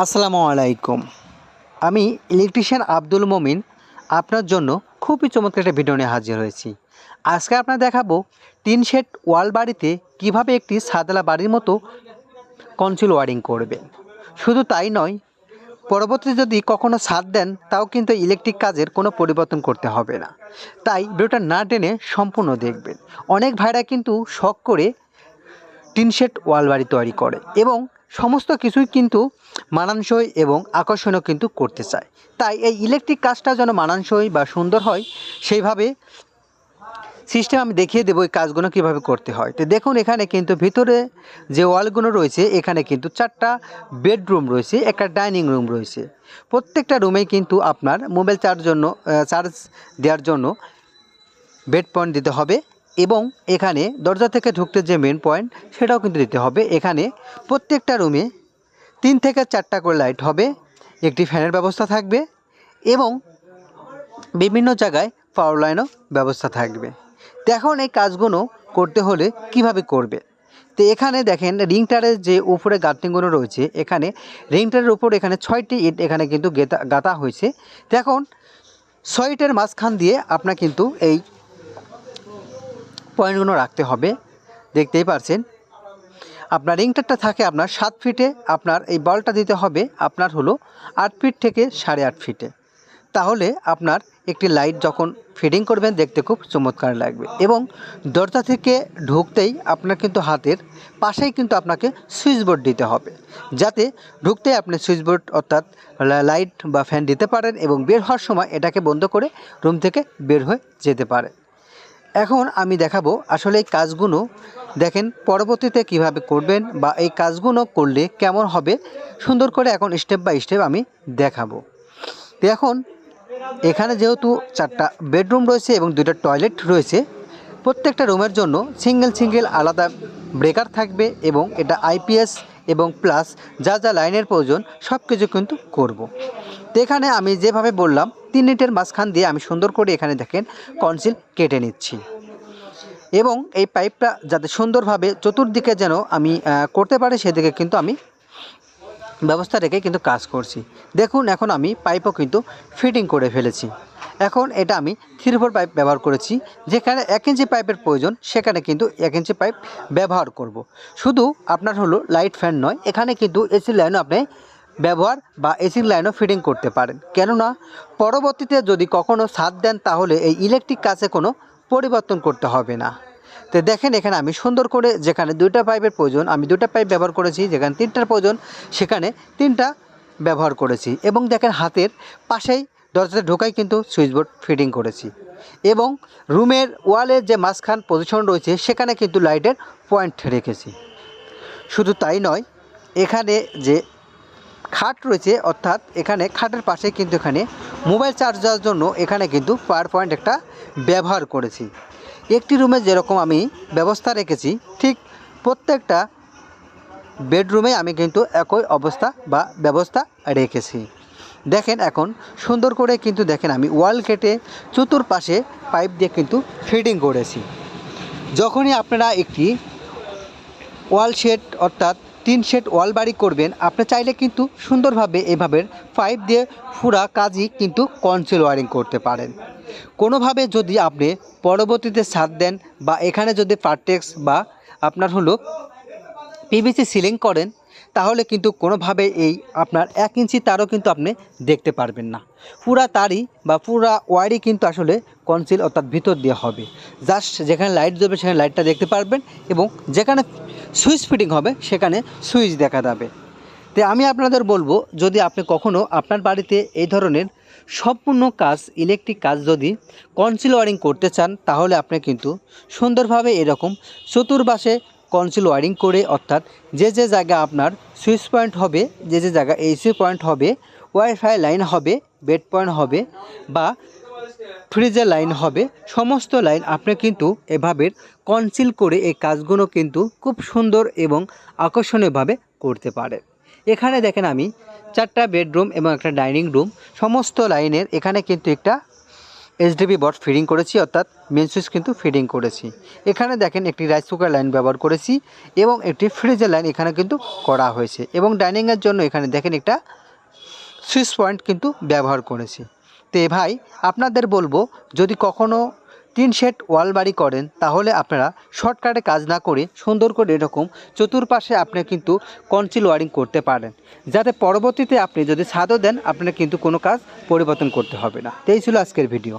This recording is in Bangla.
আসসালামু আলাইকুম। আমি ইলেকট্রিশিয়ান আব্দুল মমিন আপনার জন্য খুবই চমৎকার একটা ভিডিও নিয়ে হাজির হয়েছি। আজকে আপনার দেখাবো টিন শেড ওয়াল বাড়িতে কিভাবে একটি সাদলা বাড়ির মতো কনসিল ওয়ারিং করবেন। শুধু তাই নয়, পরবর্তীতে যদি কখনো ছাদ দেন তাও কিন্তু ইলেকট্রিক কাজের কোনো পরিবর্তন করতে হবে না। তাই ভিডিওটা না টেনে সম্পূর্ণ দেখবেন। অনেক ভাইরা কিন্তু শখ করে টিন শেড ওয়াল বাড়ি তৈরি করে এবং সমস্ত কিছুই কিন্তু মানানসই এবং আকর্ষণীয় কিন্তু করতে চায়। তাই এই ইলেকট্রিক কাজটা যেন মানানসই বা সুন্দর হয় সেইভাবে সিস্টেম আমি দেখিয়ে দেবো এই কাজগুলো কীভাবে করতে হয়। তো দেখুন, এখানে কিন্তু ভিতরে যে ওয়ালগুলো রয়েছে এখানে কিন্তু 4টা বেডরুম রয়েছে, একটা ডাইনিং রুম রয়েছে। প্রত্যেকটা রুমেই কিন্তু আপনার মোবাইল চার্জ দেওয়ার জন্য বেড পয়েন্ট দিতে হবে এবং এখানে দরজা থেকে ঢুকতে যে মেন পয়েন্ট সেটাও কিন্তু দিতে হবে। এখানে প্রত্যেকটা রুমে 3 থেকে 4টা করে লাইট হবে, একটি ফ্যানের ব্যবস্থা থাকবে এবং বিভিন্ন জায়গায় পাওয়ার লাইনও ব্যবস্থা থাকবে। এখন এই কাজগুলো করতে হলে কিভাবে করবে, তো এখানে দেখেন রিংটারের যে উপরে গাঁথনিগুলো রয়েছে, এখানে রিংটারের উপর এখানে 6টি ইট এখানে কিন্তু গাঁথা হয়েছে। তো এখন 6 ইটের মাঝখান দিয়ে আপনার কিন্তু এই পয়েন্টগুলো রাখতে হবে। দেখতেই পারছেন আপনার রিংটারটা থাকে আপনার 7 ফিটে, আপনার এই বলটা দিতে হবে আপনার হলো 8 ফিট থেকে 8.5 ফিটে। তাহলে আপনার একটি লাইট যখন ফিটিং করবেন দেখতে খুব চমৎকার লাগবে। এবং দরজা থেকে ঢুকতেই আপনার কিন্তু হাতের পাশেই কিন্তু আপনাকে সুইচ বোর্ড দিতে হবে, যাতে ঢুকতেই আপনি সুইচ বোর্ড অর্থাৎ লাইট বা ফ্যান দিতে পারেন এবং বের হওয়ার সময় এটাকে বন্ধ করে রুম থেকে বের হয়ে যেতে পারে। এখন আমি দেখাবো আসলে এই কাজগুলো দেখেন পরবর্তীতে কিভাবে করবেন বা এই কাজগুলো করলে কেমন হবে সুন্দর করে এখন স্টেপ বাই স্টেপ আমি দেখাবো। তো এখন এখানে যেহেতু 4টা বেডরুম রয়েছে এবং 2টা টয়লেট রয়েছে, প্রত্যেকটা রুমের জন্য সিঙ্গেল আলাদা ব্রেকার থাকবে এবং এটা আইপিএস এবং প্লাস যা যা লাইনের প্রয়োজন সব কিছু কিন্তু করব। তো এখানে আমি যেভাবে বললাম 3 ইটের মাঝখান দিয়ে আমি সুন্দর করে এখানে দেখেন কনসিল কেটে নিচ্ছি এবং এই পাইপটা যাতে সুন্দরভাবে চতুর্দিকে যেন আমি করতে পারি সেদিকে কিন্তু আমি ব্যবস্থা রেখে কিন্তু কাজ করছি। দেখুন এখন আমি পাইপও কিন্তু ফিটিং করে ফেলেছি। এখন এটা আমি 3/4 পাইপ ব্যবহার করেছি, যেখানে 1 ইঞ্চি পাইপের প্রয়োজন সেখানে কিন্তু 1 ইঞ্চি পাইপ ব্যবহার করব। শুধু আপনার হলো লাইট ফ্যান নয়, এখানে কিন্তু এসি লাইনও আপনি ব্যবহার বা এসি লাইনও ফিটিং করতে পারেন। কেননা পরবর্তীতে যদি কখনও ছাদ দেন তাহলে এই ইলেকট্রিক কাজে কোনো পরিবর্তন করতে হবে না। তো দেখেন এখানে আমি সুন্দর করে যেখানে 2টা পাইপের প্রয়োজন আমি 2টা পাইপ ব্যবহার করেছি, যেখানে 3টার প্রয়োজন সেখানে 3টা ব্যবহার করেছি এবং দেখেন হাতের পাশেই দরজাতে ঢোকাই কিন্তু সুইচবোর্ড ফিটিং করেছি এবং রুমের ওয়ালের যে মাঝখান পজিশন রয়েছে সেখানে কিন্তু লাইটের পয়েন্ট রেখেছি। শুধু তাই নয়, এখানে যে খাট রয়েছে অর্থাৎ এখানে খাটের পাশে কিন্তু এখানে মোবাইল চার্জ দেওয়ার জন্য এখানে কিন্তু পাওয়ার পয়েন্ট একটা ব্যবহার করেছি। একটি রুমে যেরকম আমি ব্যবস্থা রেখেছি ঠিক প্রত্যেকটা বেডরুমে আমি কিন্তু একই অবস্থা বা ব্যবস্থা রেখেছি। দেখেন এখন সুন্দর করে কিন্তু দেখেন আমি ওয়াল কেটে চতুর্পাশে পাইপ দিয়ে কিন্তু ফিটিং করেছি। যখনই আপনারা একটি ওয়াল শেড অর্থাৎ টিন শেড ওয়াল বাড়ি করবেন, আপনি চাইলে কিন্তু সুন্দরভাবে এভাবে পাইপ দিয়ে পুরা কাজই কিন্তু কনসিল ওয়ারিং করতে পারেন। কোনোভাবে যদি আপনি পরবর্তীতে ছাদ দেন বা এখানে যদি পার্টেক্স বা আপনার হলো পিভিসি সিলিং করেন তাহলে কিন্তু কোনোভাবে এই আপনার 1 ইঞ্চি তারও কিন্তু আপনি দেখতে পারবেন না। পুরা তারই বা পুরা ওয়ারই কিন্তু আসলে কনসিল অর্থাৎ ভিতর দিয়ে হবে। জাস্ট যেখানে লাইট জ্বলবে সেখানে লাইটটা দেখতে পারবেন এবং যেখানে সুইচ ফিটিং হবে সেখানে সুইচ দেখা যাবে। তো আমি আপনাদের বলবো, যদি আপনি কখনও আপনার বাড়িতে এই ধরনের সম্পূর্ণ কাজ ইলেকট্রিক কাজ যদি কনসিল ওয়ারিং করতে চান তাহলে আপনি কিন্তু সুন্দরভাবে এরকম চতুর্পাশে কনসিল ওয়ারিং করে অর্থাৎ যে যে জায়গা আপনার সুইচ পয়েন্ট হবে, যে যে জায়গা এসি পয়েন্ট হবে, ওয়াইফাই লাইন হবে, বেড পয়েন্ট হবে বা ফ্রিজের লাইন হবে, সমস্ত লাইন আপনি কিন্তু এভাবে কনসিল করে এই কাজগুলো কিন্তু খুব সুন্দর এবং আকর্ষণীয়ভাবে করতে পারে। এখানে দেখেন আমি 4টা বেডরুম এবং একটা ডাইনিং রুম সমস্ত লাইনের এখানে কিন্তু একটা এইচডিবি বট ফিডিং করেছি, অর্থাৎ মেন সুইচ কিন্তু ফিডিং করেছি। এখানে দেখেন একটি রাইস কুকার লাইন ব্যবহার করেছি এবং একটি ফ্রিজের লাইন এখানে কিন্তু করা হয়েছে এবং ডাইনিংয়ের জন্য এখানে দেখেন একটা সুইচ পয়েন্ট কিন্তু ব্যবহার করেছি। তো ভাই আপনাদের বলবো, যদি কখনও টিন শেড ওয়াল বাড়ি করেন তাহলে আপনারা শর্টকাটে কাজ না করে সুন্দর করে এরকম চতুর্পাশে আপনি কিন্তু কনসিল ওয়ারিং করতে পারেন, যাতে পরবর্তীতে আপনি যদি ছাদও দেন আপনার কিন্তু কোনো কাজ পরিবর্তন করতে হবে না। তো এই ছিল আজকের ভিডিও।